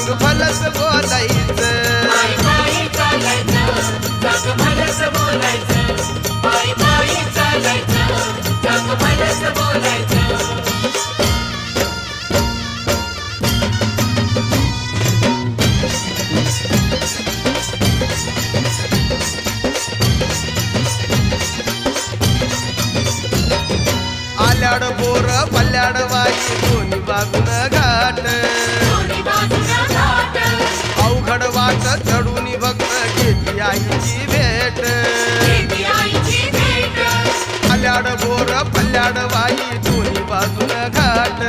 जग भलस बोलायचं पायी पायी चालायचं जग भलस बोलायचं पायी पायी चालायचं जग भलस बोलायचं आल्याड बोर पल्ल्याड वाई दोन्ही बाजून घाट दोन्ही बाजूला घाट अवघड वाट चढून भक्त घेती आईची भेट घेती आईची भेट आल्याड बोर पल्ल्याड वाई दोन्ही बाजून घाट